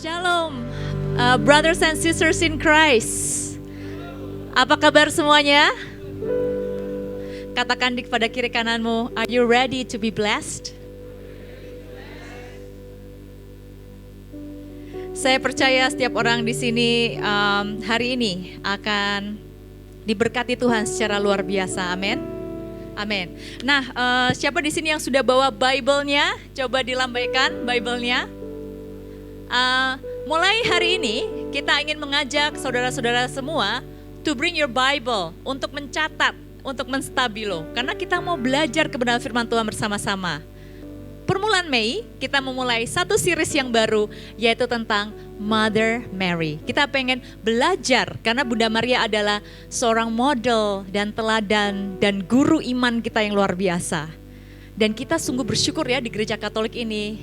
Shalom, brothers and sisters in Christ. Apa kabar semuanya? Katakan kepada kiri kananmu, are you ready to be blessed? Saya percaya setiap orang di sini hari ini akan diberkati Tuhan secara luar biasa. Amin. Amin. Nah, siapa di sini yang sudah bawa Bible-nya? Coba dilambaikan Bible-nya. Mulai hari ini kita ingin mengajak saudara-saudara semua to bring your Bible untuk mencatat, untuk menstabilo, karena kita mau belajar kebenaran firman Tuhan bersama-sama. Permulaan Mei kita memulai satu series yang baru, yaitu tentang Mother Mary. Kita pengen belajar karena Bunda Maria adalah seorang model dan teladan dan guru iman kita yang luar biasa. Dan kita sungguh bersyukur ya di gereja Katolik ini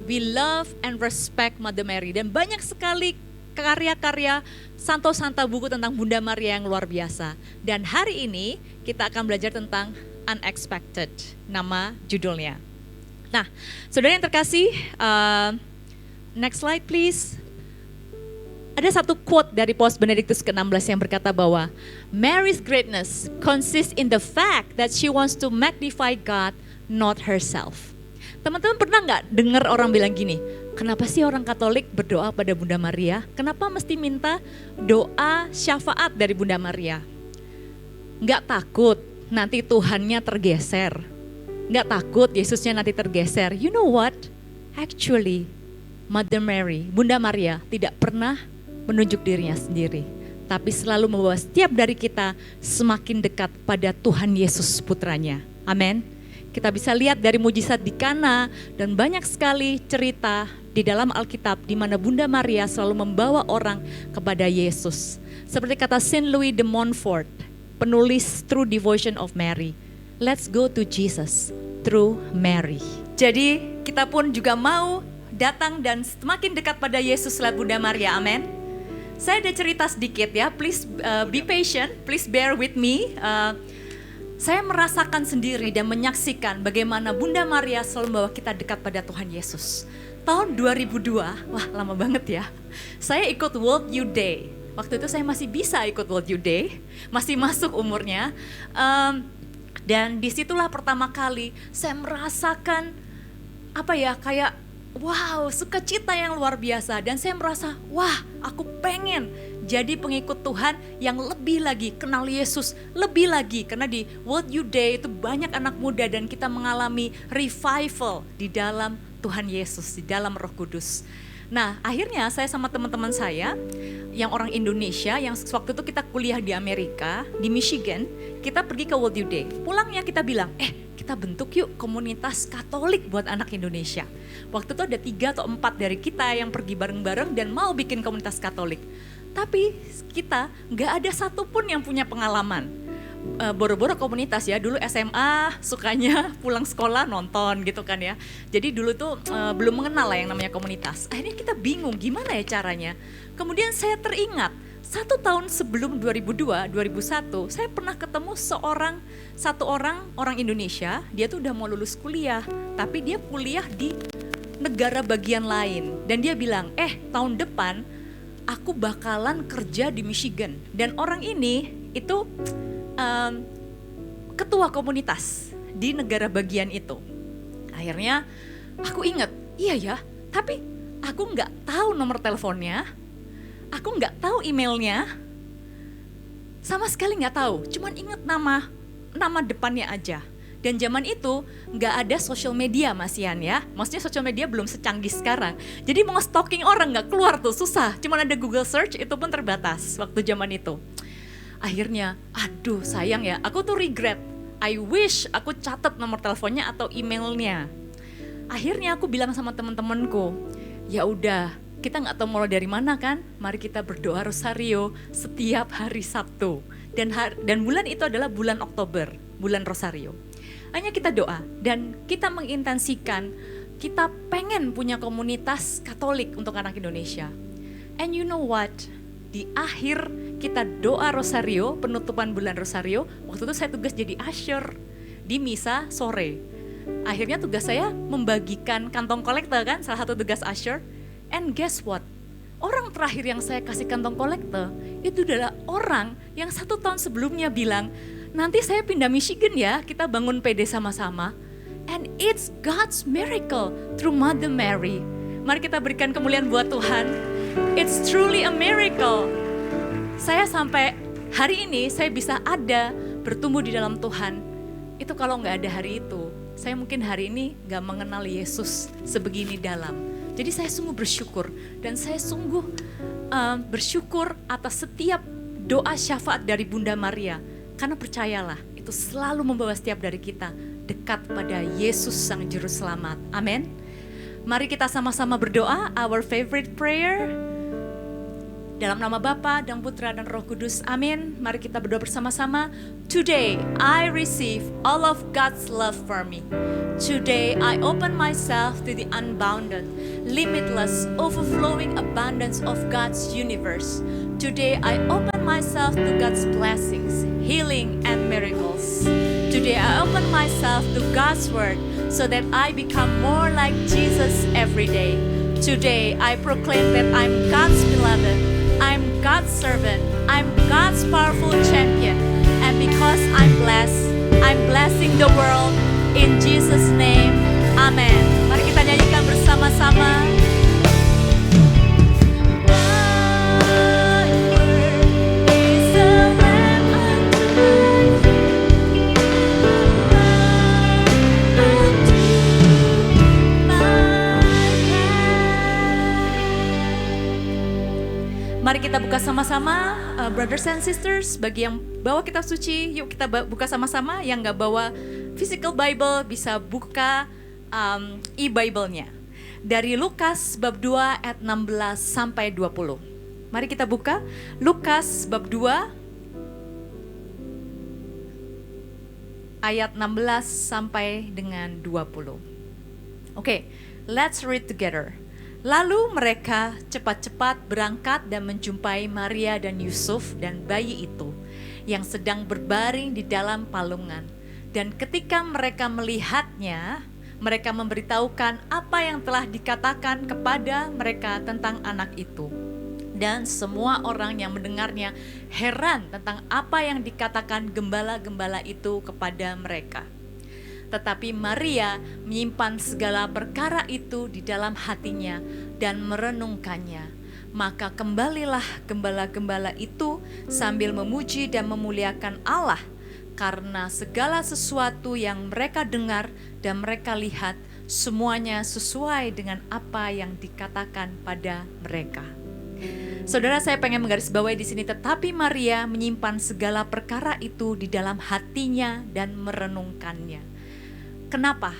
we love and respect Mother Mary, dan banyak sekali karya-karya santo-santa buku tentang Bunda Maria yang luar biasa. Dan hari ini kita akan belajar tentang Unexpected, nama judulnya. Nah, saudara yang terkasih, next slide please. Ada satu quote dari Paus Benedictus ke-16 yang berkata bahwa Mary's greatness consists in the fact that she wants to magnify God, not herself. Teman-teman pernah nggak dengar orang bilang gini, kenapa sih orang Katolik berdoa pada Bunda Maria? Kenapa mesti minta doa syafaat dari Bunda Maria? Nggak takut nanti Tuhannya tergeser? Nggak takut Yesusnya nanti tergeser? You know what? Actually, Mother Mary, Bunda Maria tidak pernah menunjuk dirinya sendiri, tapi selalu membawa setiap dari kita semakin dekat pada Tuhan Yesus putranya. Amin. Kita bisa lihat dari mujizat di Kana dan banyak sekali cerita di dalam Alkitab di mana Bunda Maria selalu membawa orang kepada Yesus. Seperti kata Saint Louis de Montfort, penulis True Devotion of Mary, let's go to Jesus through Mary. Jadi kita pun juga mau datang dan semakin dekat pada Yesus lewat Bunda Maria, amin. Saya ada cerita sedikit ya, please be patient, please bear with me. Saya merasakan sendiri dan menyaksikan bagaimana Bunda Maria selalu membawa kita dekat pada Tuhan Yesus. Tahun 2002, wah lama banget ya, saya ikut World Youth Day. Waktu itu saya masih bisa ikut World Youth Day, masih masuk umurnya. Dan disitulah pertama kali saya merasakan kayak wow, sukacita yang luar biasa. Dan saya merasa, wah aku pengen jadi pengikut Tuhan yang lebih lagi, kenal Yesus lebih lagi. Karena di World Youth Day itu banyak anak muda dan kita mengalami revival di dalam Tuhan Yesus, di dalam Roh Kudus. Nah akhirnya saya sama teman-teman saya yang orang Indonesia, yang waktu itu kita kuliah di Amerika, di Michigan, kita pergi ke World Youth Day. Pulangnya kita bilang, kita bentuk yuk komunitas Katolik buat anak Indonesia. Waktu itu ada 3 atau 4 dari kita yang pergi bareng-bareng dan mau bikin komunitas Katolik. Tapi kita gak ada satupun yang punya pengalaman. Boro-boro komunitas ya, dulu SMA sukanya pulang sekolah nonton gitu kan ya. Jadi dulu tuh belum mengenal lah yang namanya komunitas. Akhirnya kita bingung gimana ya caranya. Kemudian saya teringat, 1 tahun sebelum 2002, 2001, saya pernah ketemu satu orang Indonesia, dia tuh udah mau lulus kuliah, tapi dia kuliah di negara bagian lain. Dan dia bilang, tahun depan aku bakalan kerja di Michigan. Dan orang ini itu ketua komunitas di negara bagian itu. Akhirnya aku ingat, iya ya, tapi aku nggak tahu nomor teleponnya, aku nggak tahu emailnya, sama sekali nggak tahu. Cuman ingat nama depannya aja. Dan zaman itu nggak ada social media Mas Ian ya, maksudnya social media belum secanggih sekarang. Jadi mau stalking orang nggak keluar tuh susah. Cuman ada Google Search, itu pun terbatas waktu zaman itu. Akhirnya, aduh sayang ya, aku tuh regret. I wish aku catat nomor teleponnya atau emailnya. Akhirnya aku bilang sama teman-temanku, ya udah, kita nggak tahu mulai dari mana kan, mari kita berdoa rosario setiap hari Sabtu. Dan bulan itu adalah bulan Oktober, bulan rosario. Hanya kita doa dan kita mengintensikan, kita pengen punya komunitas Katolik untuk anak Indonesia. And you know what? Di akhir kita doa rosario, penutupan bulan rosario, waktu itu saya tugas jadi usher di misa sore. Akhirnya tugas saya membagikan kantong kolektor kan, salah satu tugas usher. And guess what? Orang terakhir yang saya kasih kantong kolektor itu adalah orang yang 1 tahun sebelumnya bilang, nanti saya pindah Michigan ya, kita bangun PD sama-sama. And it's God's miracle through Mother Mary. Mari kita berikan kemuliaan buat Tuhan. It's truly a miracle. Saya sampai hari ini saya bisa ada bertumbuh di dalam Tuhan. Itu kalau nggak ada hari itu, saya mungkin hari ini nggak mengenal Yesus sebegini dalam. Jadi saya sungguh bersyukur dan saya sungguh bersyukur atas setiap doa syafaat dari Bunda Maria. Karena percayalah, itu selalu membawa setiap dari kita dekat pada Yesus Sang Juru Selamat. Amin. Mari kita sama-sama berdoa, our favorite prayer. Dalam nama Bapa dan Putra dan Roh Kudus, amin. Mari kita berdoa bersama-sama. Today I receive all of God's love for me. Today I open myself to the unbounded, limitless, overflowing abundance of God's universe. Today I open myself to God's blessings, healing and miracles. Today I open myself to God's word so that I become more like Jesus every day. Today I proclaim that I'm God's beloved, I'm God's servant, I'm God's powerful champion. And because I'm blessed, I'm blessing the world in Jesus' name. Amen. Mari kita nyanyikan bersama-sama. Mari kita buka sama-sama, brothers and sisters. Bagi yang bawa kitab suci, yuk kita buka sama-sama. Yang gak bawa physical Bible bisa buka e-Bible-nya. Dari Lukas bab 2 ayat 16 sampai 20. Mari kita buka Lukas bab 2 ayat 16 sampai dengan 20. Oke, let's read together. Lalu mereka cepat-cepat berangkat dan menjumpai Maria dan Yusuf dan bayi itu yang sedang berbaring di dalam palungan. Dan ketika mereka melihatnya, mereka memberitahukan apa yang telah dikatakan kepada mereka tentang anak itu. Dan semua orang yang mendengarnya heran tentang apa yang dikatakan gembala-gembala itu kepada mereka. Tetapi Maria menyimpan segala perkara itu di dalam hatinya dan merenungkannya. Maka kembalilah gembala-gembala itu sambil memuji dan memuliakan Allah, karena segala sesuatu yang mereka dengar dan mereka lihat semuanya sesuai dengan apa yang dikatakan pada mereka. Saudara, saya pengen menggarisbawahi di sini, tetapi Maria menyimpan segala perkara itu di dalam hatinya dan merenungkannya. Kenapa?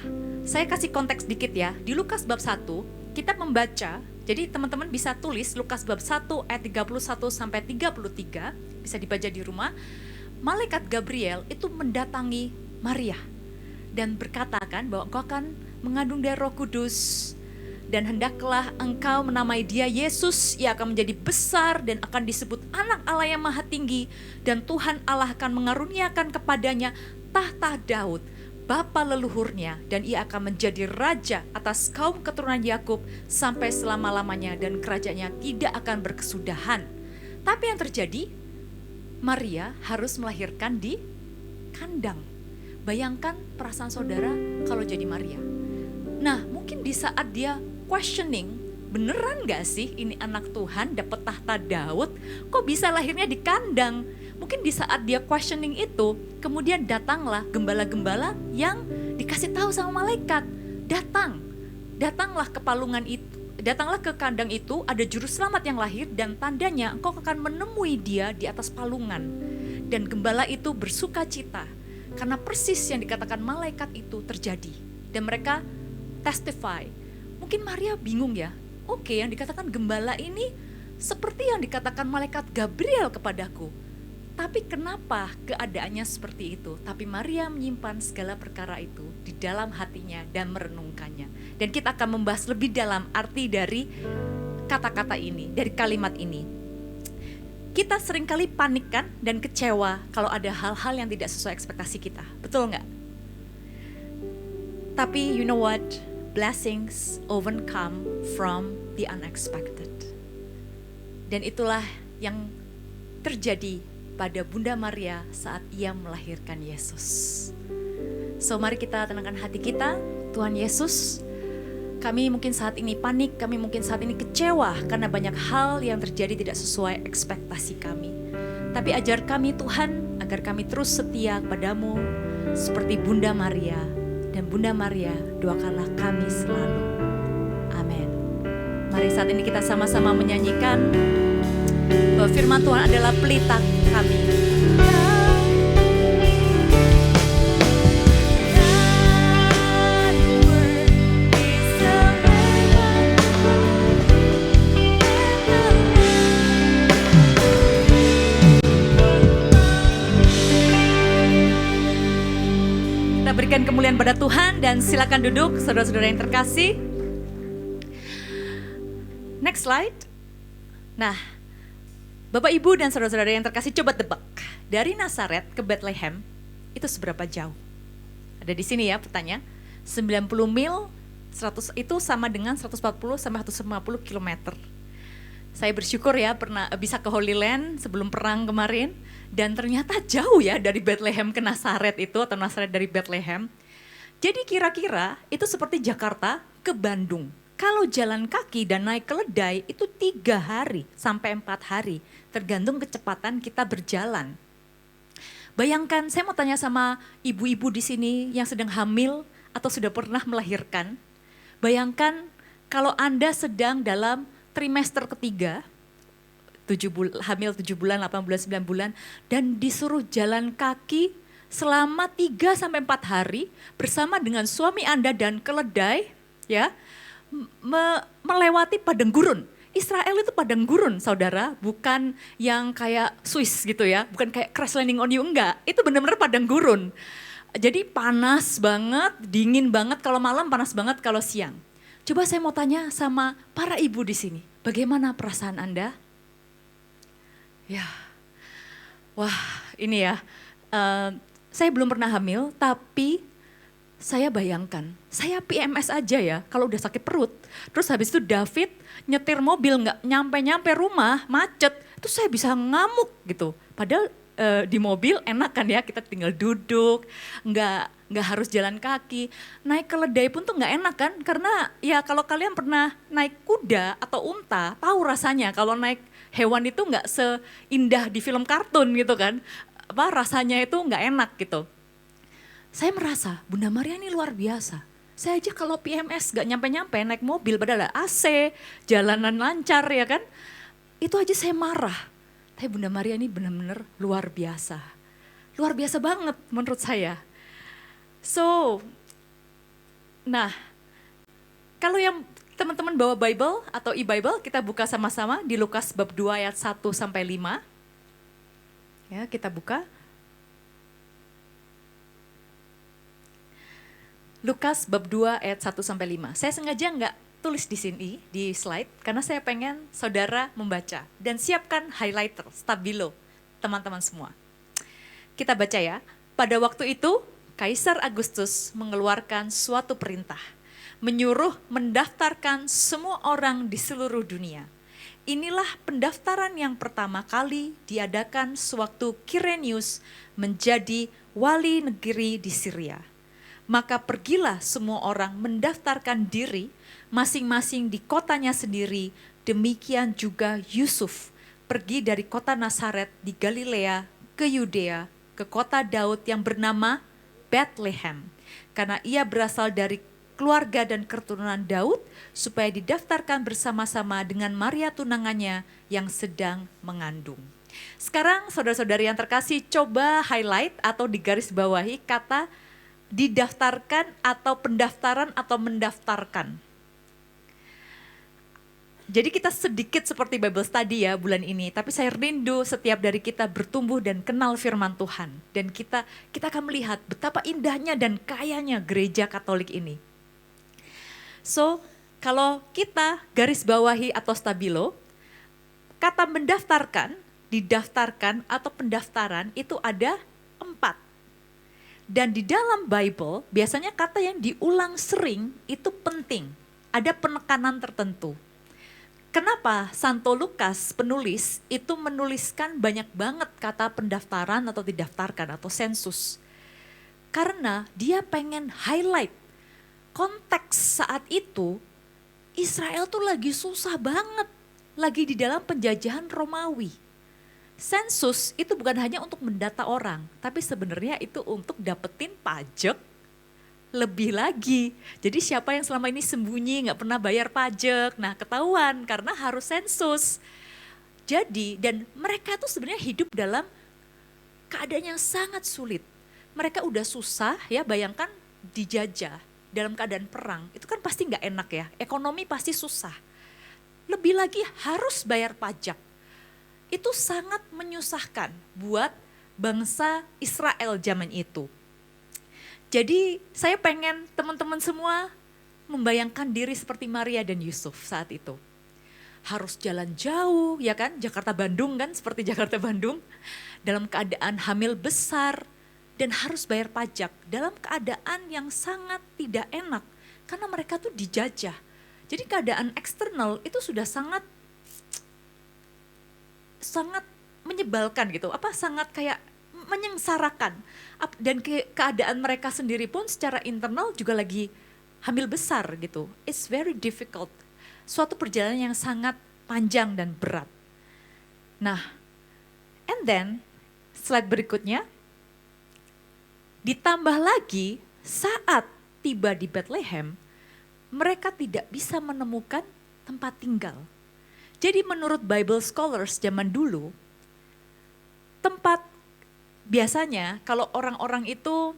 Saya kasih konteks dikit ya. Di Lukas bab 1, kita membaca, jadi teman-teman bisa tulis Lukas bab 1 ayat 31 sampai 33, bisa dibaca di rumah. Malaikat Gabriel itu mendatangi Maria dan berkatakan bahwa engkau akan mengandung dari Roh Kudus, dan hendaklah engkau menamai dia Yesus. Ia akan menjadi besar dan akan disebut anak Allah yang maha tinggi, dan Tuhan Allah akan mengaruniakan kepadanya tahta Daud bapa leluhurnya, dan ia akan menjadi raja atas kaum keturunan Yakub sampai selama-lamanya, dan kerajaannya tidak akan berkesudahan. Tapi yang terjadi, Maria harus melahirkan di kandang. Bayangkan perasaan saudara kalau jadi Maria. Nah, mungkin di saat dia questioning, beneran gak sih ini anak Tuhan dapat tahta Daud, kok bisa lahirnya di kandang? Mungkin di saat dia questioning itu, kemudian datanglah gembala-gembala yang dikasih tahu sama malaikat, datanglah ke palungan itu, datanglah ke kandang itu, ada juru selamat yang lahir, dan tandanya engkau akan menemui dia di atas palungan. Dan gembala itu bersuka cita karena persis yang dikatakan malaikat itu terjadi, dan mereka testify. Mungkin Maria bingung ya, oke, yang dikatakan gembala ini seperti yang dikatakan malaikat Gabriel kepadaku. Tapi kenapa keadaannya seperti itu? Tapi Maria menyimpan segala perkara itu di dalam hatinya dan merenungkannya. Dan kita akan membahas lebih dalam arti dari kata-kata ini, dari kalimat ini. Kita seringkali panik kan dan kecewa kalau ada hal-hal yang tidak sesuai ekspektasi kita. Betul nggak? Tapi you know what? Blessings often come from the unexpected. Dan itulah yang terjadi pada Bunda Maria saat ia melahirkan Yesus. So mari kita tenangkan hati kita. Tuhan Yesus, kami mungkin saat ini panik, kami mungkin saat ini kecewa karena banyak hal yang terjadi tidak sesuai ekspektasi kami. Tapi ajar kami Tuhan agar kami terus setia kepadamu seperti Bunda Maria. Dan Bunda Maria, doakanlah kami selalu. Amin. Mari saat ini kita sama-sama menyanyikan bahwa firman Tuhan adalah pelita kami. Kita berikan kemuliaan pada Tuhan dan silakan duduk saudara-saudara yang terkasih. Next slide. Nah, Bapak Ibu dan saudara-saudara yang terkasih, coba tebak. Dari Nazaret ke Bethlehem itu seberapa jauh? Ada di sini ya petanya. 90 mil, 100 itu sama dengan 140 sampai 150 km. Saya bersyukur ya pernah bisa ke Holy Land sebelum perang kemarin. Dan ternyata jauh ya dari Bethlehem ke Nazaret itu, atau Nazaret dari Bethlehem. Jadi kira-kira itu seperti Jakarta ke Bandung. Kalau jalan kaki dan naik keledai itu 3 hari sampai 4 hari. Tergantung kecepatan kita berjalan. Bayangkan, saya mau tanya sama ibu-ibu di sini yang sedang hamil atau sudah pernah melahirkan. Bayangkan kalau Anda sedang dalam trimester ketiga, hamil 7 bulan, 8 bulan, 9 bulan, dan disuruh jalan kaki selama 3 sampai 4 hari bersama dengan suami Anda dan keledai, ya, melewati padang gurun. Israel itu padang gurun, saudara, bukan yang kayak Swiss gitu ya, bukan kayak crash landing on you, enggak. Itu benar-benar padang gurun. Jadi panas banget, dingin banget kalau malam, panas banget kalau siang. Coba saya mau tanya sama para ibu di sini, bagaimana perasaan Anda? Ya, wah ini ya, saya belum pernah hamil, tapi saya bayangkan, saya PMS aja ya, kalau udah sakit perut. Terus habis itu David nyetir mobil nggak nyampe-nyampe rumah, macet, itu saya bisa ngamuk gitu. Padahal di mobil enak kan ya, kita tinggal duduk, nggak harus jalan kaki. Naik keledai pun tuh nggak enak kan, karena ya kalau kalian pernah naik kuda atau unta, tahu rasanya kalau naik hewan itu nggak seindah di film kartun gitu kan, rasanya itu nggak enak gitu. Saya merasa Bunda Maria ini luar biasa. Saya aja kalau PMS gak nyampe-nyampe naik mobil padahal AC, jalanan lancar ya kan. Itu aja saya marah. Tapi Bunda Maria ini benar-benar luar biasa. Luar biasa banget menurut saya. So, nah kalau yang teman-teman bawa Bible atau e-Bible, kita buka sama-sama di Lukas bab 2 ayat 1 sampai 5. Ya, kita buka. Lukas bab 2 ayat 1 sampai 5. Saya sengaja nggak tulis di sini di slide karena saya pengen saudara membaca dan siapkan highlighter, stabilo, teman-teman semua. Kita baca ya. Pada waktu itu Kaisar Agustus mengeluarkan suatu perintah, menyuruh mendaftarkan semua orang di seluruh dunia. Inilah pendaftaran yang pertama kali diadakan sewaktu Kirenius menjadi wali negeri di Syria. Maka pergilah semua orang mendaftarkan diri masing-masing di kotanya sendiri. Demikian juga Yusuf pergi dari kota Nazaret di Galilea ke Yudea, ke kota Daud yang bernama Bethlehem. Karena ia berasal dari keluarga dan keturunan Daud, supaya didaftarkan bersama-sama dengan Maria tunangannya yang sedang mengandung. Sekarang saudara-saudari yang terkasih, coba highlight atau digarisbawahi kata didaftarkan atau pendaftaran atau mendaftarkan. Jadi kita sedikit seperti Bible study ya bulan ini, tapi saya rindu setiap dari kita bertumbuh dan kenal firman Tuhan. Dan kita akan melihat betapa indahnya dan kayanya gereja Katolik ini. So, kalau kita garis bawahi atau stabilo, kata mendaftarkan, didaftarkan atau pendaftaran itu ada 4. Dan di dalam Bible, biasanya kata yang diulang sering itu penting. Ada penekanan tertentu. Kenapa Santo Lukas penulis itu menuliskan banyak banget kata pendaftaran atau didaftarkan atau sensus? Karena dia pengen highlight konteks saat itu Israel tuh lagi susah banget, lagi di dalam penjajahan Romawi. Sensus itu bukan hanya untuk mendata orang, tapi sebenarnya itu untuk dapetin pajak lebih lagi. Jadi siapa yang selama ini sembunyi gak pernah bayar pajak, nah ketahuan karena harus sensus. Jadi dan mereka tuh sebenarnya hidup dalam keadaan yang sangat sulit. Mereka udah susah ya, bayangkan dijajah dalam keadaan perang, itu kan pasti gak enak ya, ekonomi pasti susah. Lebih lagi harus bayar pajak. Itu sangat menyusahkan buat bangsa Israel zaman itu. Jadi saya pengen teman-teman semua membayangkan diri seperti Maria dan Yusuf saat itu. Harus jalan jauh ya kan, Jakarta-Bandung kan, seperti Jakarta-Bandung. Dalam keadaan hamil besar dan harus bayar pajak. Dalam keadaan yang sangat tidak enak karena mereka tuh dijajah. Jadi keadaan eksternal itu sudah sangat menyebalkan gitu, sangat kayak menyengsarakan. Dan keadaan mereka sendiri pun secara internal juga lagi hamil besar gitu. It's very difficult. Suatu perjalanan yang sangat panjang dan berat. Nah, and then slide berikutnya, ditambah lagi saat tiba di Bethlehem, mereka tidak bisa menemukan tempat tinggal. Jadi menurut Bible scholars zaman dulu, tempat biasanya kalau orang-orang itu,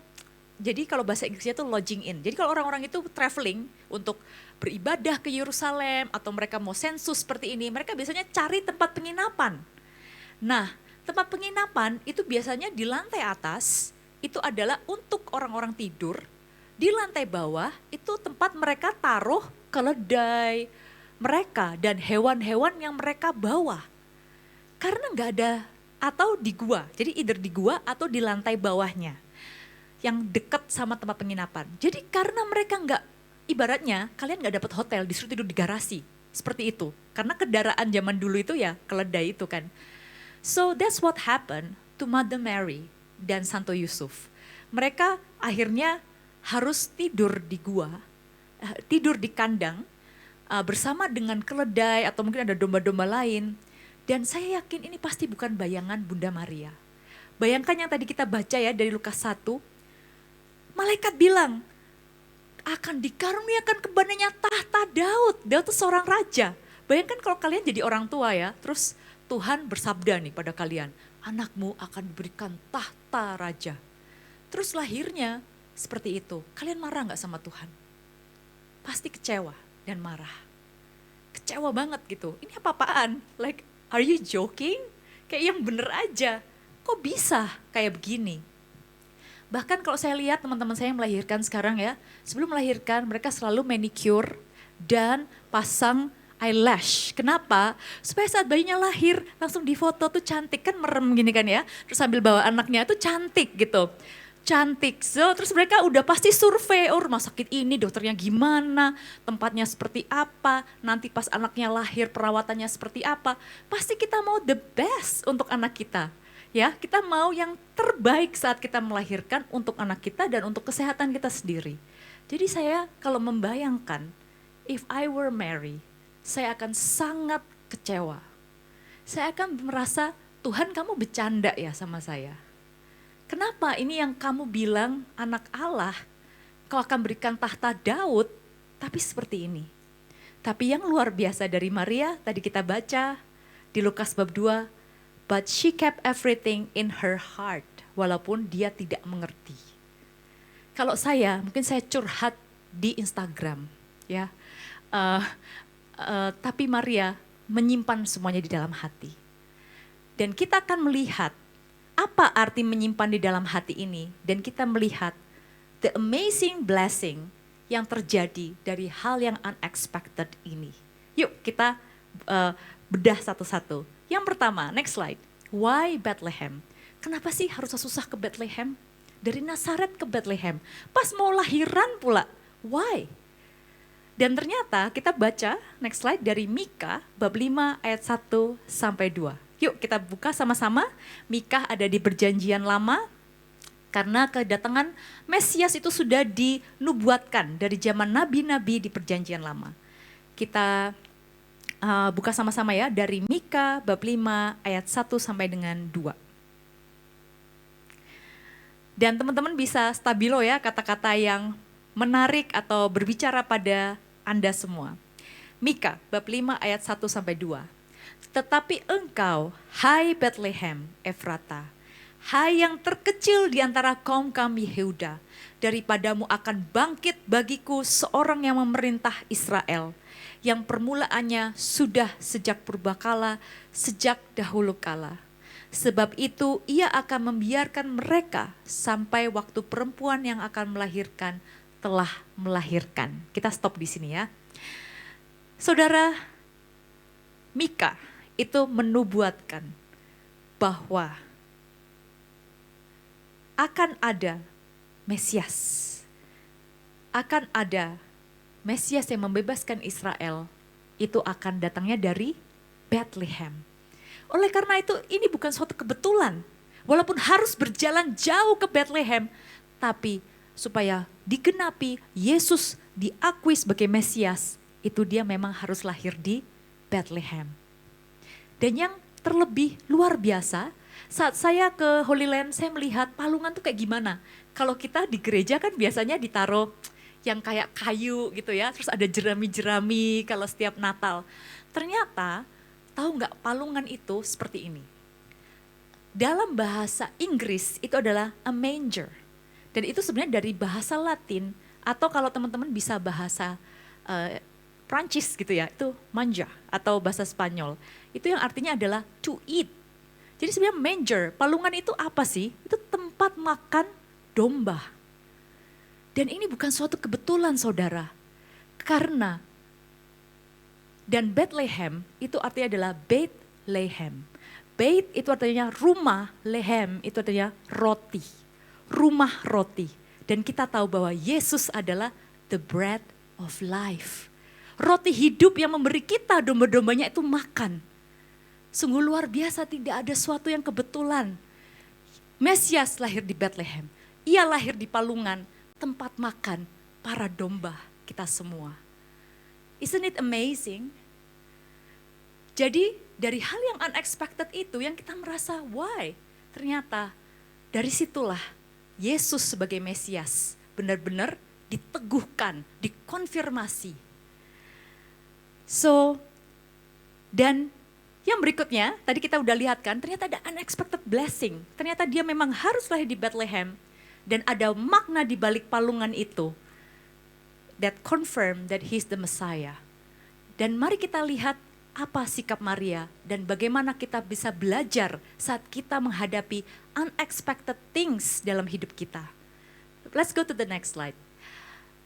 jadi kalau bahasa Inggrisnya itu lodging in. Jadi kalau orang-orang itu traveling untuk beribadah ke Yerusalem atau mereka mau sensus seperti ini, mereka biasanya cari tempat penginapan. Nah, tempat penginapan itu biasanya di lantai atas, itu adalah untuk orang-orang tidur. Di lantai bawah itu tempat mereka taruh keledai mereka dan hewan-hewan yang mereka bawa. Karena nggak ada, atau di gua, jadi either di gua atau di lantai bawahnya yang dekat sama tempat penginapan. Jadi karena mereka nggak, ibaratnya kalian nggak dapat hotel, disuruh tidur di garasi, seperti itu. Karena kendaraan zaman dulu itu ya keledai itu kan. So that's what happened to Mother Mary dan Santo Yusuf. Mereka akhirnya harus tidur di gua, tidur di kandang bersama dengan keledai atau mungkin ada domba-domba lain. Dan saya yakin ini pasti bukan bayangan Bunda Maria. Bayangkan yang tadi kita baca ya dari Lukas 1. Malaikat bilang, akan dikaruniakan kepadanya tahta Daud. Daud itu seorang raja. Bayangkan kalau kalian jadi orang tua ya, terus Tuhan bersabda nih pada kalian, anakmu akan diberikan tahta raja. Terus lahirnya seperti itu. Kalian marah gak sama Tuhan? Pasti kecewa dan marah. Kecewa banget gitu. Ini apa-apaan? Like, are you joking? Kayak yang bener aja. Kok bisa kayak begini? Bahkan kalau saya lihat teman-teman saya yang melahirkan sekarang ya, sebelum melahirkan mereka selalu manicure dan pasang eyelash. Kenapa? Supaya saat bayinya lahir langsung difoto tuh cantik, kan merem gini kan ya. Terus sambil bawa anaknya tuh cantik gitu. Cantik, so, terus mereka udah pasti survei, rumah sakit ini dokternya gimana, tempatnya seperti apa, nanti pas anaknya lahir perawatannya seperti apa. Pasti kita mau the best untuk anak kita. Ya, kita mau yang terbaik saat kita melahirkan untuk anak kita dan untuk kesehatan kita sendiri. Jadi saya kalau membayangkan, if I were Mary, saya akan sangat kecewa. Saya akan merasa, Tuhan kamu bercanda ya sama saya. Kenapa ini yang kamu bilang anak Allah, kau akan berikan tahta Daud, tapi seperti ini. Tapi yang luar biasa dari Maria, tadi kita baca di Lukas bab 2, but she kept everything in her heart, walaupun dia tidak mengerti. Kalau saya, mungkin saya curhat di Instagram, ya. Tapi Maria menyimpan semuanya di dalam hati. Dan kita akan melihat apa arti menyimpan di dalam hati ini? Dan kita melihat the amazing blessing yang terjadi dari hal yang unexpected ini. Yuk kita bedah satu-satu. Yang pertama, next slide. Why Bethlehem? Kenapa sih harus susah ke Bethlehem? Dari Nazaret ke Bethlehem. Pas mau lahiran pula, why? Dan ternyata kita baca next slide dari Mika bab 5 ayat 1 sampai 2. Yuk kita buka sama-sama. Mika ada di Perjanjian Lama karena kedatangan Mesias itu sudah dinubuatkan dari zaman nabi-nabi di Perjanjian Lama. Kita buka sama-sama ya dari Mika bab 5 ayat 1 sampai dengan 2. Dan teman-teman bisa stabilo ya kata-kata yang menarik atau berbicara pada Anda semua. Mika bab 5 ayat 1 sampai 2. Tetapi engkau, hai Bethlehem Efrata, hai yang terkecil di antara kaum-kaum Yehuda, daripadamu akan bangkit bagiku seorang yang memerintah Israel, yang permulaannya sudah sejak purbakala, sejak dahulu kala. Sebab itu ia akan membiarkan mereka sampai waktu perempuan yang akan melahirkan telah melahirkan. Kita stop di sini ya. Saudara, Mika itu menubuatkan bahwa akan ada Mesias. Akan ada Mesias yang membebaskan Israel. Itu akan datangnya dari Bethlehem. Oleh karena itu ini bukan suatu kebetulan. Walaupun harus berjalan jauh ke Bethlehem, tapi supaya digenapi Yesus diakui sebagai Mesias, itu dia memang harus lahir di Bethlehem. Dan yang terlebih luar biasa, saat saya ke Holy Land, saya melihat palungan tuh kayak gimana. Kalau kita di gereja kan biasanya ditaruh yang kayak kayu gitu ya, terus ada jerami-jerami kalau setiap Natal. Ternyata, tahu nggak palungan itu seperti ini. Dalam bahasa Inggris itu adalah a manger. Dan itu sebenarnya dari bahasa Latin, atau kalau teman-teman bisa bahasa Prancis gitu ya, itu manja, atau bahasa Spanyol. Itu yang artinya adalah to eat. Jadi sebenarnya manger, palungan itu apa sih? Itu tempat makan domba. Dan ini bukan suatu kebetulan saudara. Karena, dan Bethlehem itu artinya adalah Beit Lehem. Beit itu artinya rumah, lehem itu artinya roti. Rumah roti. Dan kita tahu bahwa Yesus adalah the bread of life. Roti hidup yang memberi kita domba-dombanya itu makan. Sungguh luar biasa, tidak ada suatu yang kebetulan. Mesias lahir di Bethlehem. Ia lahir di palungan, tempat makan para domba kita semua. Isn't it amazing? Jadi dari hal yang unexpected itu yang kita merasa why? Ternyata dari situlah Yesus sebagai Mesias benar-benar diteguhkan, dikonfirmasi. Dan yang berikutnya, tadi kita udah lihat kan, ternyata ada unexpected blessing. Ternyata dia memang harus lahir di Bethlehem. Dan ada makna di balik palungan itu. That confirm that he's the Messiah. Dan mari kita lihat apa sikap Maria dan bagaimana kita bisa belajar saat kita menghadapi unexpected things dalam hidup kita. Let's go to the next slide.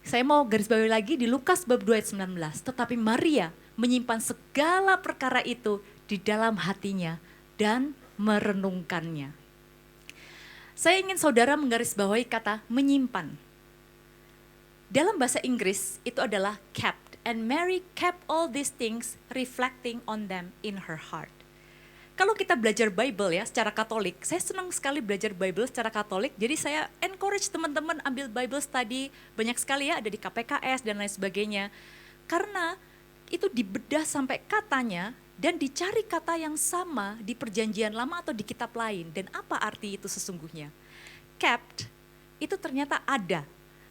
Saya mau garis bawahi lagi di Lukas bab 2 ayat 19. Tetapi Maria menyimpan segala perkara itu di dalam hatinya dan merenungkannya. Saya ingin saudara menggarisbawahi kata menyimpan. Dalam bahasa Inggris itu adalah kept. And Mary kept all these things reflecting on them in her heart. Kalau kita belajar Bible ya secara Katolik, saya senang sekali belajar Bible secara Katolik. Jadi saya encourage teman-teman ambil Bible study, banyak sekali ya ada di KPKS dan lain sebagainya. Karena itu dibedah sampai katanya dan dicari kata yang sama di Perjanjian Lama atau di kitab lain. Dan apa arti itu sesungguhnya? Kept itu ternyata ada.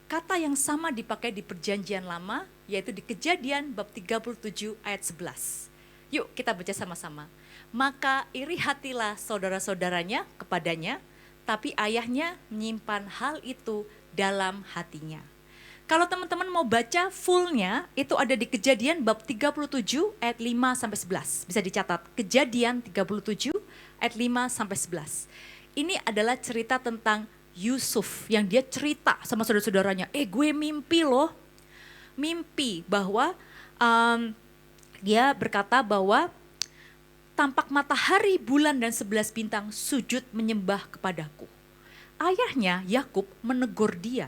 Kata yang sama dipakai di Perjanjian Lama, yaitu di Kejadian bab 37 ayat 11. Yuk kita baca sama-sama. Maka iri hatilah saudara-saudaranya kepadanya, tapi ayahnya menyimpan hal itu dalam hatinya. Kalau teman-teman mau baca fullnya, itu ada di Kejadian bab 37 ayat 5 sampai 11. Bisa dicatat, Kejadian 37 ayat 5 sampai 11. Ini adalah cerita tentang Yusuf yang dia cerita sama saudara-saudaranya, gue mimpi loh. Mimpi bahwa dia berkata bahwa tampak matahari, bulan dan 11 bintang sujud menyembah kepadaku. Ayahnya Yakub menegur dia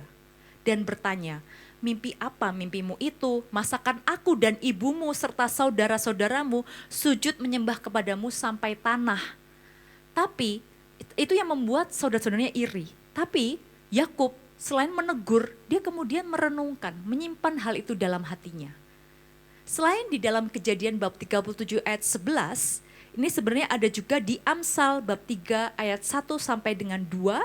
dan bertanya, mimpi apa mimpimu itu? Masakan aku dan ibumu serta saudara-saudaramu sujud menyembah kepadamu sampai tanah. Tapi itu yang membuat saudara-saudaranya iri. Tapi Yakub selain menegur, dia kemudian merenungkan, menyimpan hal itu dalam hatinya. Selain di dalam Kejadian bab 37 ayat 11, ini sebenarnya ada juga di Amsal bab 3 ayat 1 sampai dengan 2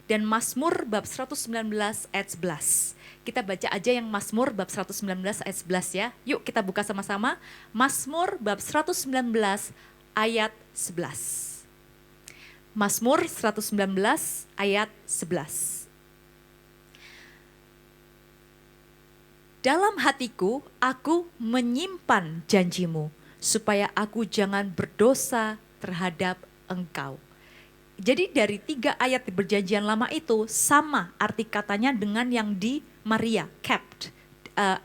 dan Mazmur bab 119 ayat 11. Kita baca aja yang Mazmur bab 119 ayat 11 ya. Yuk kita buka sama-sama. Mazmur bab 119 ayat 11. Mazmur 119 ayat 11. Dalam hatiku, aku menyimpan janjimu, supaya aku jangan berdosa terhadap engkau. Jadi dari 3 ayat di perjanjian lama itu sama arti katanya dengan yang di Maria, kept.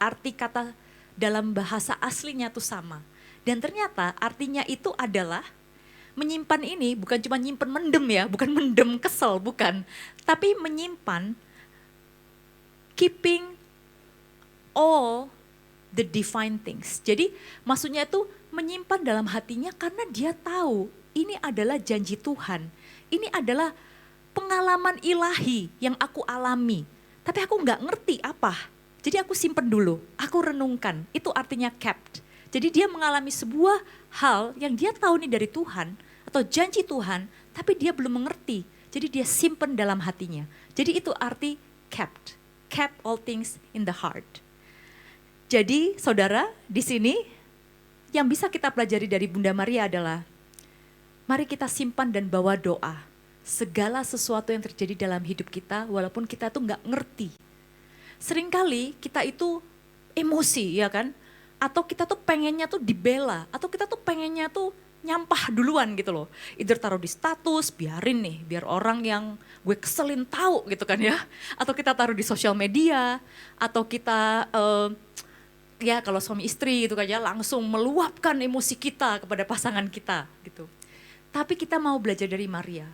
Arti kata dalam bahasa aslinya itu sama. Dan ternyata artinya itu adalah, menyimpan ini bukan cuma nyimpan mendem ya, bukan mendem kesel, bukan. Tapi menyimpan, keeping all the divine things. Jadi maksudnya itu menyimpan dalam hatinya karena dia tahu ini adalah janji Tuhan. Ini adalah pengalaman ilahi yang aku alami. Tapi aku nggak ngerti apa. Jadi aku simpen dulu, aku renungkan. Itu artinya kept. Jadi dia mengalami sebuah hal yang dia tahu ini dari Tuhan atau janji Tuhan, tapi dia belum mengerti. Jadi dia simpen dalam hatinya. Jadi itu arti kept. Kept all things in the heart. Jadi saudara, di sini yang bisa kita pelajari dari Bunda Maria adalah, mari kita simpan dan bawa doa. Segala sesuatu yang terjadi dalam hidup kita, walaupun kita tuh nggak ngerti. Seringkali kita itu emosi, ya kan? Atau kita tuh pengennya tuh dibela, atau kita tuh pengennya tuh nyampah duluan gitu loh. Either taruh di status, biarin nih, biar orang yang gue keselin tahu gitu kan ya. Atau kita taruh di sosial media, atau kita ya kalau suami istri itu kan ya langsung meluapkan emosi kita kepada pasangan kita gitu. Tapi kita mau belajar dari Maria.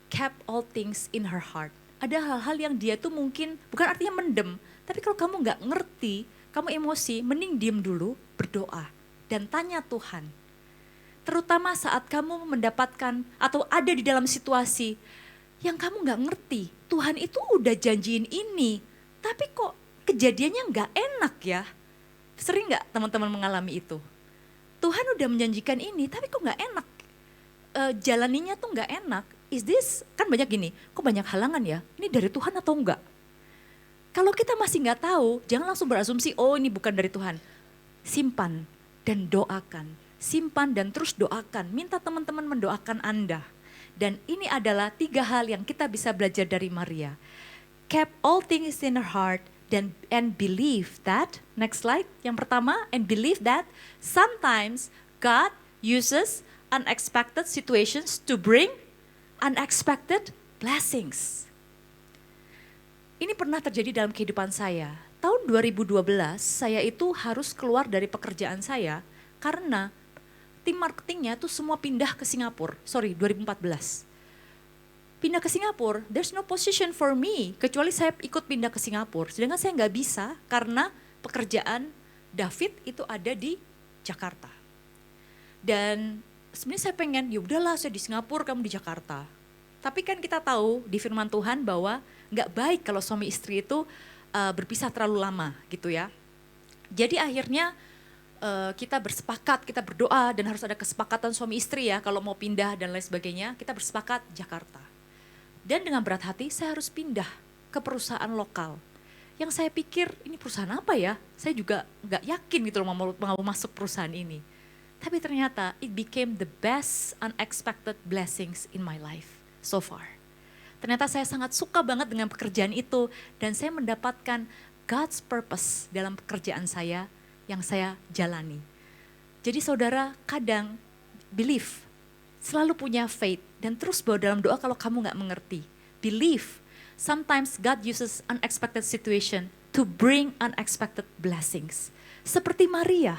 Kept all things in her heart. Ada hal-hal yang dia tuh mungkin bukan artinya mendem, tapi kalau kamu nggak ngerti, kamu emosi, mending diem dulu, berdoa dan tanya Tuhan. Terutama saat kamu mendapatkan atau ada di dalam situasi yang kamu nggak ngerti, Tuhan itu udah janjiin ini, tapi kok kejadiannya nggak enak ya. Sering nggak teman-teman mengalami itu? Tuhan udah menjanjikan ini, tapi kok nggak enak? Jalaninya tuh nggak enak. Is this, kan banyak gini, kok banyak halangan ya? Ini dari Tuhan atau enggak? Kalau kita masih nggak tahu, jangan langsung berasumsi, oh ini bukan dari Tuhan. Simpan dan doakan. Simpan dan terus doakan. Minta teman-teman mendoakan Anda. Dan ini adalah 3 hal yang kita bisa belajar dari Maria. Kept all things in her heart, and believe that, next slide, yang pertama, and believe that sometimes God uses unexpected situations to bring unexpected blessings. Ini pernah terjadi dalam kehidupan saya. Tahun 2012 saya itu harus keluar dari pekerjaan saya karena tim marketingnya tuh semua pindah ke Singapura. 2014. Pindah ke Singapura, there's no position for me, kecuali saya ikut pindah ke Singapura. Sedangkan saya nggak bisa karena pekerjaan David itu ada di Jakarta. Dan sebenarnya saya pengen, ya udahlah saya di Singapura, kamu di Jakarta. Tapi kan kita tahu di firman Tuhan bahwa nggak baik kalau suami istri itu berpisah terlalu lama gitu ya. Jadi akhirnya kita bersepakat, kita berdoa dan harus ada kesepakatan suami istri ya kalau mau pindah dan lain sebagainya, kita bersepakat Jakarta. Dan dengan berat hati saya harus pindah ke perusahaan lokal. Yang saya pikir ini perusahaan apa ya? Saya juga nggak yakin gitu loh mau masuk perusahaan ini. Tapi ternyata it became the best unexpected blessings in my life so far. Ternyata saya sangat suka banget dengan pekerjaan itu dan saya mendapatkan God's purpose dalam pekerjaan saya yang saya jalani. Jadi saudara kadang believe, selalu punya faith dan terus bawa dalam doa kalau kamu gak mengerti. Believe, sometimes God uses unexpected situation to bring unexpected blessings. Seperti Maria,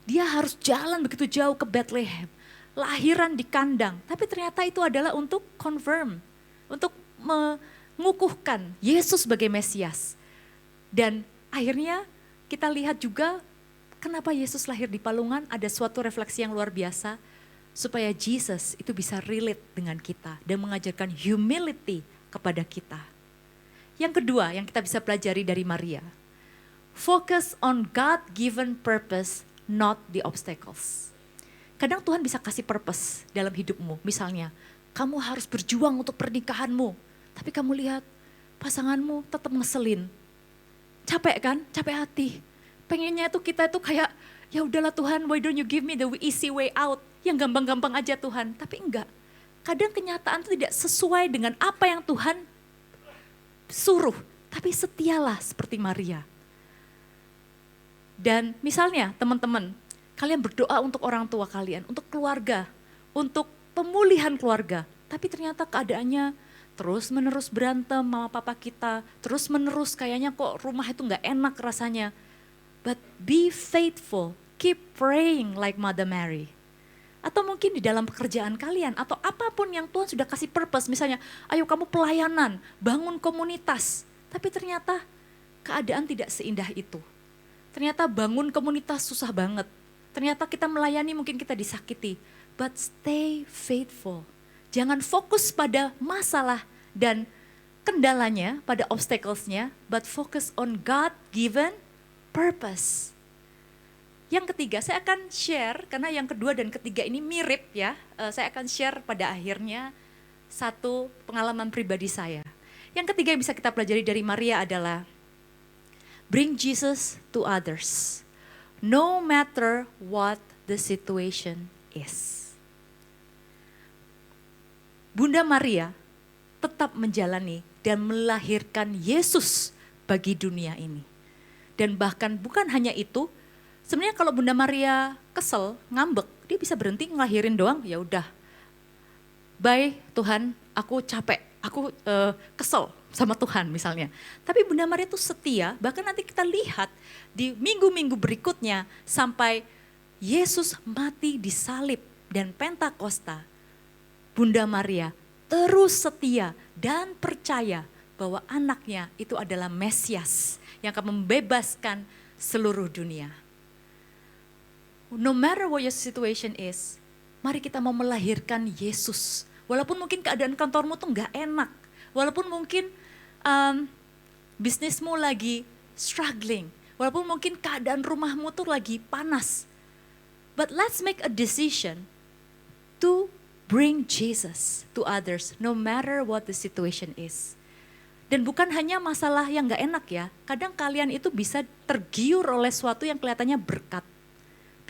dia harus jalan begitu jauh ke Bethlehem, lahiran di kandang, tapi ternyata itu adalah untuk confirm, untuk mengukuhkan Yesus sebagai Mesias. Dan akhirnya kita lihat juga kenapa Yesus lahir di palungan, ada suatu refleksi yang luar biasa supaya Jesus itu bisa relate dengan kita dan mengajarkan humility kepada kita. Yang kedua yang kita bisa pelajari dari Maria, focus on God-given purpose, not the obstacles. Kadang Tuhan bisa kasih purpose dalam hidupmu, misalnya kamu harus berjuang untuk pernikahanmu, tapi kamu lihat pasanganmu tetap ngeselin. Capek kan? Capek hati. Pengennya itu kita itu kayak, ya udahlah Tuhan, why don't you give me the easy way out? Yang gampang-gampang aja Tuhan. Tapi enggak. Kadang kenyataan itu tidak sesuai dengan apa yang Tuhan suruh. Tapi setialah seperti Maria. Dan misalnya teman-teman, kalian berdoa untuk orang tua kalian, untuk keluarga, untuk pemulihan keluarga. Tapi ternyata keadaannya terus menerus berantem mama papa kita, terus menerus kayaknya kok rumah itu gak enak rasanya. But be faithful, keep praying like Mother Mary. Atau mungkin di dalam pekerjaan kalian, atau apapun yang Tuhan sudah kasih purpose, misalnya ayo kamu pelayanan, bangun komunitas. Tapi ternyata keadaan tidak seindah itu. Ternyata bangun komunitas susah banget. Ternyata kita melayani mungkin kita disakiti. But stay faithful. Jangan fokus pada masalah dan kendalanya, pada obstacles-nya, but focus on God-given purpose. Yang ketiga, saya akan share, karena yang kedua dan ketiga ini mirip ya, saya akan share pada akhirnya satu pengalaman pribadi saya. Yang ketiga yang bisa kita pelajari dari Maria adalah, bring Jesus to others, no matter what the situation is. Bunda Maria tetap menjalani dan melahirkan Yesus bagi dunia ini. Dan bahkan bukan hanya itu, sebenarnya kalau Bunda Maria kesel, ngambek, dia bisa berhenti ngelahirin doang, ya udah. Bye Tuhan, aku capek, aku kesel sama Tuhan misalnya. Tapi Bunda Maria itu setia, bahkan nanti kita lihat di minggu-minggu berikutnya sampai Yesus mati di salib dan Pentakosta. Bunda Maria terus setia dan percaya bahwa anaknya itu adalah Mesias yang akan membebaskan seluruh dunia. No matter what your situation is, mari kita mau melahirkan Yesus. Walaupun mungkin keadaan kantormu tuh gak enak, walaupun mungkin bisnismu lagi struggling, walaupun mungkin keadaan rumahmu tuh lagi panas. But let's make a decision to bring Jesus to others, no matter what the situation is. Dan bukan hanya masalah yang gak enak ya, kadang kalian itu bisa tergiur oleh sesuatu yang kelihatannya berkat.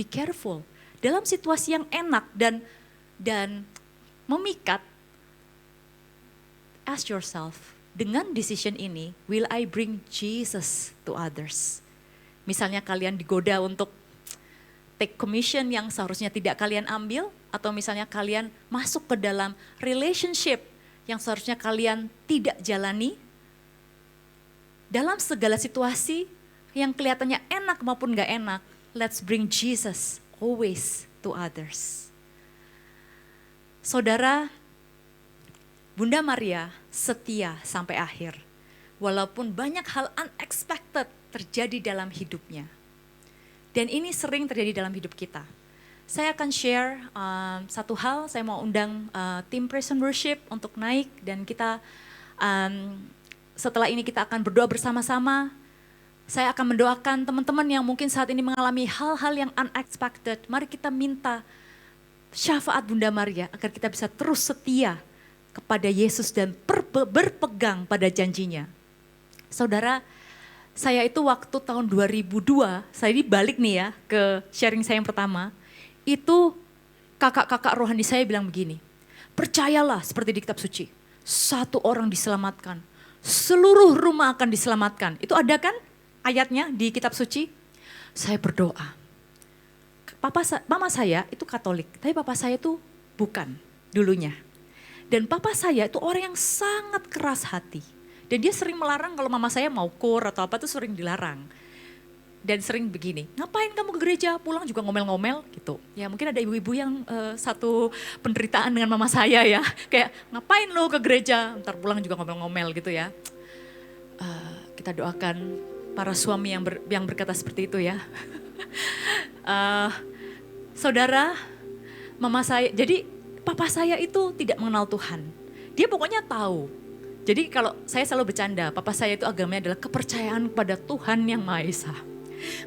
Be careful, dalam situasi yang enak dan memikat, ask yourself, dengan decision ini, will I bring Jesus to others? Misalnya kalian digoda untuk take commission yang seharusnya tidak kalian ambil, atau misalnya kalian masuk ke dalam relationship yang seharusnya kalian tidak jalani. Dalam segala situasi yang kelihatannya enak maupun gak enak, let's bring Jesus always to others. Saudara, Bunda Maria setia sampai akhir. Walaupun banyak hal unexpected terjadi dalam hidupnya. Dan ini sering terjadi dalam hidup kita. Saya akan share satu hal, saya mau undang tim Praise and Worship untuk naik dan kita setelah ini kita akan berdoa bersama-sama. Saya akan mendoakan teman-teman yang mungkin saat ini mengalami hal-hal yang unexpected. Mari kita minta syafaat Bunda Maria agar kita bisa terus setia kepada Yesus dan berpegang pada janjinya. Saudara, saya itu waktu tahun 2002, saya ini balik nih ya ke sharing saya yang pertama. Itu kakak-kakak rohani saya bilang begini, percayalah seperti di kitab suci, satu orang diselamatkan, seluruh rumah akan diselamatkan. Itu ada kan ayatnya di kitab suci? Saya berdoa. Mama saya itu Katolik, tapi papa saya itu bukan dulunya. Dan papa saya itu orang yang sangat keras hati. Dan dia sering melarang kalau mama saya mau kur atau apa tuh sering dilarang. Dan sering begini, ngapain kamu ke gereja, pulang juga ngomel-ngomel gitu. Ya mungkin ada ibu-ibu yang satu penderitaan dengan mama saya ya. Kayak ngapain lo ke gereja, ntar pulang juga ngomel-ngomel gitu ya. Kita doakan para suami yang berkata seperti itu ya. Eh, Saudara, mama saya, jadi papa saya itu tidak mengenal Tuhan. Dia pokoknya tahu. Jadi kalau saya selalu bercanda, papa saya itu agamanya adalah kepercayaan kepada Tuhan yang Maha Esa.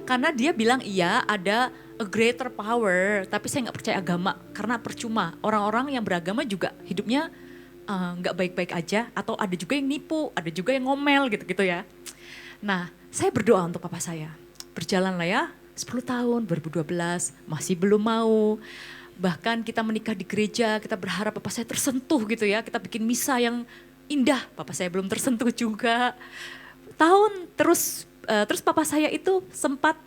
Karena dia bilang iya ada a greater power, tapi saya nggak percaya agama karena percuma. Orang-orang yang beragama juga hidupnya nggak baik-baik aja, atau ada juga yang nipu, ada juga yang ngomel gitu-gitu ya. Nah, saya berdoa untuk papa saya. Berjalanlah ya, 10 tahun, 2012, masih belum mau. Bahkan kita menikah di gereja, kita berharap papa saya tersentuh gitu ya. Kita bikin misa yang indah, papa saya belum tersentuh juga. Terus papa saya itu sempat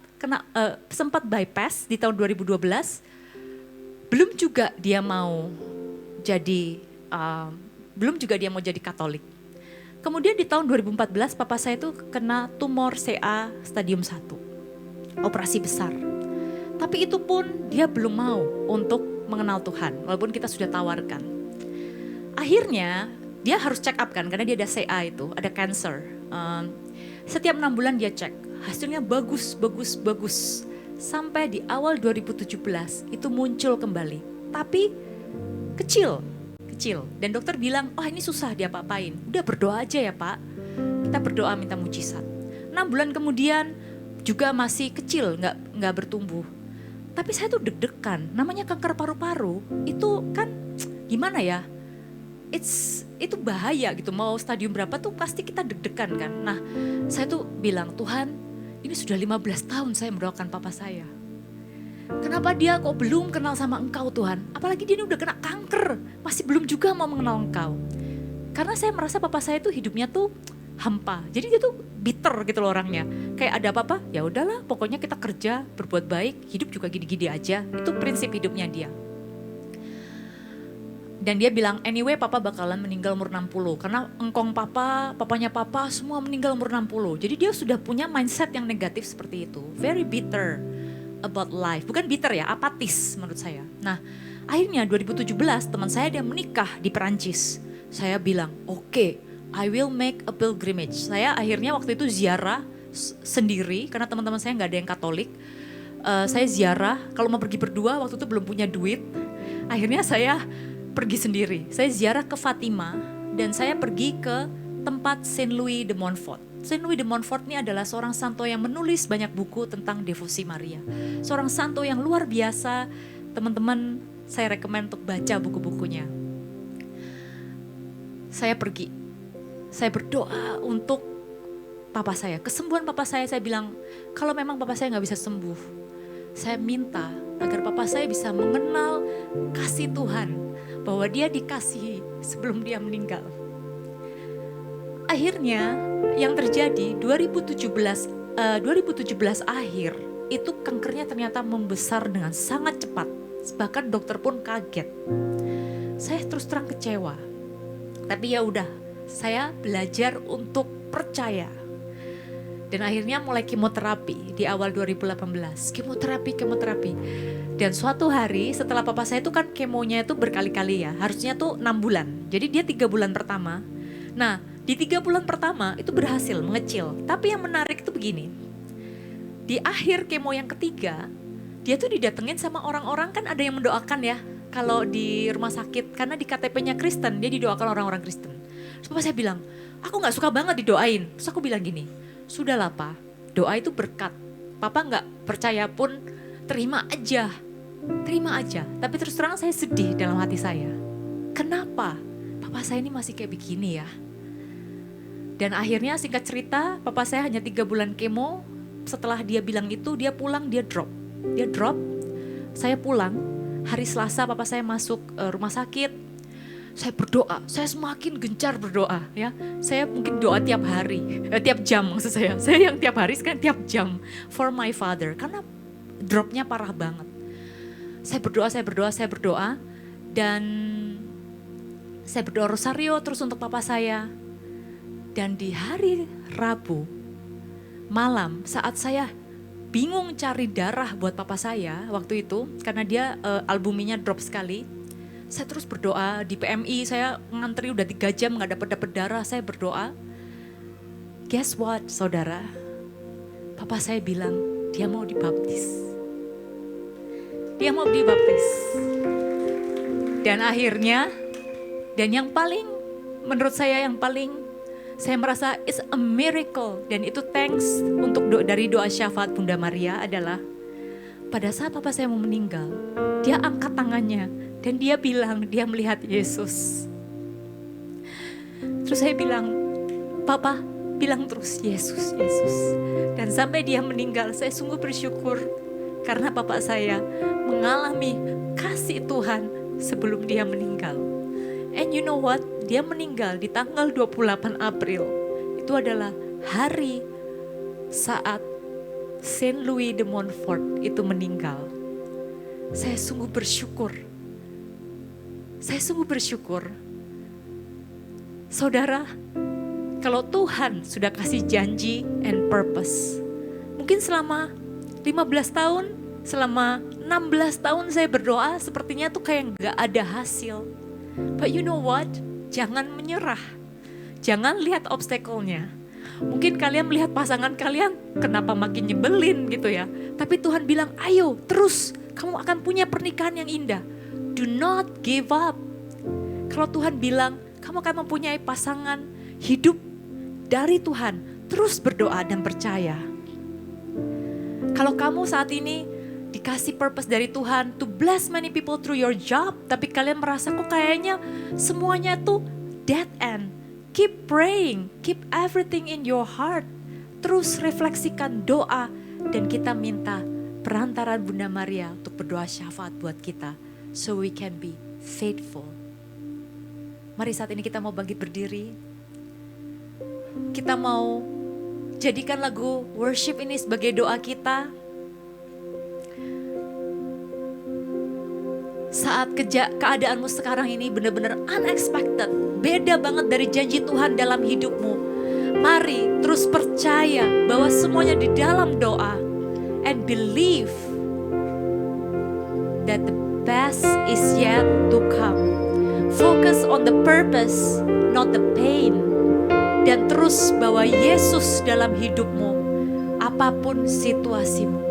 bypass di tahun 2012. Belum juga dia mau jadi Katolik. Kemudian di tahun 2014 papa saya itu kena tumor CA stadium 1. Operasi besar. Tapi itu pun dia belum mau untuk mengenal Tuhan, walaupun kita sudah tawarkan. Akhirnya dia harus check up kan, karena dia ada CA itu, ada cancer. Setiap 6 bulan dia cek, hasilnya bagus. Sampai di awal 2017 itu muncul kembali, tapi kecil. Dan dokter bilang, oh ini susah diapa-apain, udah berdoa aja ya Pak. Kita berdoa minta mujizat. 6 bulan kemudian juga masih kecil, nggak bertumbuh. Tapi saya tuh deg-degan, namanya kanker paru-paru, itu kan gimana ya, itu bahaya gitu, mau stadium berapa tuh pasti kita deg-degan kan. Nah saya tuh bilang, Tuhan ini sudah 15 tahun saya mendoakan papa saya. Kenapa dia kok belum kenal sama Engkau Tuhan? Apalagi dia ini udah kena kanker, masih belum juga mau mengenal Engkau. Karena saya merasa papa saya tuh hidupnya tuh hampa, jadi dia tuh bitter gitu loh orangnya. Kayak ada apa-apa, ya udahlah pokoknya kita kerja, berbuat baik, hidup juga gini-gini aja. Itu prinsip hidupnya dia. Dan dia bilang, anyway papa bakalan meninggal umur 60. Karena engkong papanya papa semua meninggal umur 60. Jadi dia sudah punya mindset yang negatif seperti itu. Very bitter about life. Bukan bitter ya, apatis menurut saya. Nah akhirnya 2017 teman saya dia menikah di Perancis. Saya bilang, oke, I will make a pilgrimage. Saya akhirnya waktu itu ziarah sendiri karena teman-teman saya nggak ada yang Katolik. Saya ziarah, kalau mau pergi berdua waktu itu belum punya duit. Akhirnya saya pergi sendiri. Saya ziarah ke Fatima dan saya pergi ke tempat Saint Louis de Montfort. Saint Louis de Montfort ini adalah seorang santo yang menulis banyak buku tentang devosi Maria. Seorang santo yang luar biasa. Teman-teman saya rekomen untuk baca buku-bukunya. Saya pergi. Saya berdoa untuk papa saya, kesembuhan papa saya bilang, kalau memang papa saya gak bisa sembuh, saya minta agar papa saya bisa mengenal kasih Tuhan, bahwa dia dikasihi sebelum dia meninggal. Akhirnya yang terjadi 2017 akhir, itu kankernya ternyata membesar dengan sangat cepat, bahkan dokter pun kaget. Saya terus terang kecewa, tapi ya udah. Saya belajar untuk percaya. Dan akhirnya mulai kemoterapi di awal 2018. Kemoterapi. Dan suatu hari setelah papa saya itu kan kemonya itu berkali-kali ya. Harusnya tuh 6 bulan. Jadi dia 3 bulan pertama. Nah di 3 bulan pertama itu berhasil mengecil. Tapi yang menarik itu begini. Di akhir kemo yang ketiga, dia tuh didatengin sama orang-orang, kan ada yang mendoakan ya. Kalau di rumah sakit, karena di KTP-nya Kristen, dia didoakan orang-orang Kristen. Terus papa saya bilang, aku gak suka banget didoain. Terus aku bilang gini, sudahlah Pak, doa itu berkat. Papa gak percaya pun terima aja. Tapi terus terang saya sedih dalam hati saya. Kenapa papa saya ini masih kayak begini ya? Dan akhirnya singkat cerita, papa saya hanya 3 bulan kemo. Setelah dia bilang itu, dia pulang, dia drop. Saya pulang, hari Selasa papa saya masuk rumah sakit. Saya berdoa, saya semakin gencar berdoa ya. Saya mungkin doa tiap hari, tiap jam maksud saya. Saya yang tiap hari sekarang tiap jam for my father. Karena dropnya parah banget. Saya berdoa. Dan saya berdoa rosario terus untuk papa saya. Dan di hari Rabu malam saat saya bingung cari darah buat papa saya waktu itu. Karena dia albuminnya drop sekali. Saya terus berdoa di PMI, saya ngantri udah 3 jam gak dapet darah, saya berdoa. Guess what saudara, Papa saya bilang dia mau dibaptis. Dia mau dibaptis. Dan akhirnya, dan yang paling, menurut saya yang paling, saya merasa it's a miracle. Dan itu thanks untuk dari doa syafaat Bunda Maria adalah, pada saat papa saya mau meninggal, dia angkat tangannya dan dia bilang dia melihat Yesus. Terus saya bilang, Papa bilang terus Yesus, Yesus. Dan sampai dia meninggal, saya sungguh bersyukur karena papa saya mengalami kasih Tuhan sebelum dia meninggal. And you know what? Dia meninggal di tanggal 28 April. Itu adalah hari saat Saint Louis de Montfort itu meninggal. Saya sungguh bersyukur. Saya sungguh bersyukur. Saudara, kalau Tuhan sudah kasih janji and purpose, mungkin selama 15 tahun, selama 16 tahun saya berdoa sepertinya tuh kayak gak ada hasil. But you know what? Jangan menyerah. Jangan lihat obstacle-nya. Mungkin kalian melihat pasangan kalian kenapa makin nyebelin gitu ya. Tapi Tuhan bilang, ayo terus, kamu akan punya pernikahan yang indah. Do not give up. Kalau Tuhan bilang, kamu akan mempunyai pasangan hidup dari Tuhan, terus berdoa dan percaya. Kalau kamu saat ini dikasih purpose dari Tuhan to bless many people through your job, tapi kalian merasa kok kayaknya semuanya tuh dead end. Keep praying, keep everything in your heart. Terus refleksikan doa dan kita minta perantaraan Bunda Maria untuk berdoa syafaat buat kita. So we can be faithful. Mari saat ini kita mau bangkit berdiri. Kita mau jadikan lagu worship ini sebagai doa kita. Saat keadaanmu sekarang ini benar-benar unexpected, beda banget dari janji Tuhan dalam hidupmu. Mari terus percaya bahwa semuanya di dalam doa and believe that the best is yet to come. Focus on the purpose, not the pain. Dan terus bawa Yesus dalam hidupmu, apapun situasimu.